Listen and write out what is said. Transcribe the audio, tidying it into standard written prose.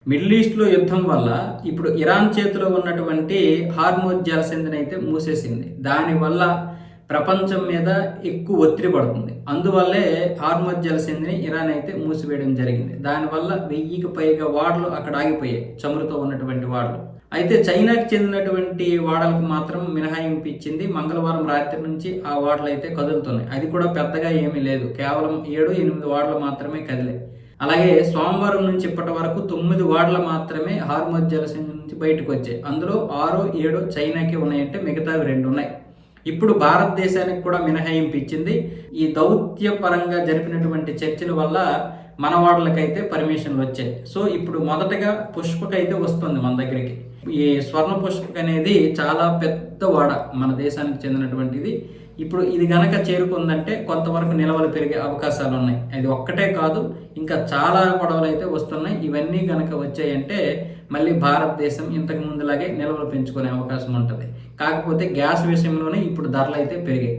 Middle ఈస్ట్లో యుద్ధం వల్ల ఇప్పుడు ఇరాన్ చేతిలో ఉన్నటువంటి హార్మోజ్ జలసంధిని అయితే మూసేసింది. దానివల్ల ప్రపంచం మీద ఎక్కువ ఒత్తిడి పడుతుంది. అందువల్లే హార్మోజ్ జలసంధిని ఇరాన్ అయితే మూసివేయడం జరిగింది. దానివల్ల 1000కి పైగా వాడలు అక్కడ ఆగిపోయాయి, చమురుతో ఉన్నటువంటి వాడలు. అయితే చైనాకి చెందినటువంటి వాడలకు మాత్రం మినహాయింపు ఇచ్చింది. మంగళవారం రాత్రి నుంచి ఆ వాడలు అయితే కదులుతున్నాయి. అది కూడా పెద్దగా ఏమీ లేదు, కేవలం 7-8 వాడలు మాత్రమే కదిలాయి. అలాగే సోమవారం నుంచి ఇప్పటి వరకు 9 వాడలు మాత్రమే హార్మోజ్ జలసంధి నుంచి బయటకు వచ్చాయి. అందులో 6-7 చైనాకి ఉన్నాయంటే మిగతావి 2 ఉన్నాయి. ఇప్పుడు భారతదేశానికి కూడా మినహాయింపు ఇచ్చింది. ఈ దౌత్యపరంగా జరిపినటువంటి చర్చల వల్ల మన వాడలకైతే పర్మిషన్లు వచ్చాయి. సో ఇప్పుడు మొదటగా పుష్పక అయితే వస్తుంది మన దగ్గరికి. ఈ స్వర్ణ పుష్పక అనేది చాలా పెద్ద వాడ, మన దేశానికి చెందినటువంటిది. ఇప్పుడు ఇది గనక చేరుకుందంటే కొంతవరకు నిల్వలు పెరిగే అవకాశాలు ఉన్నాయి. అది ఒక్కటే కాదు, ఇంకా చాలా పడవలు అయితే వస్తున్నాయి. ఇవన్నీ గనక వచ్చాయంటే మళ్ళీ భారతదేశం ఇంతకు ముందులాగే నిల్వలు పెంచుకునే అవకాశం ఉంటుంది. కాకపోతే గ్యాస్ విషయంలోనే ఇప్పుడు ధరలు అయితే పెరిగాయి.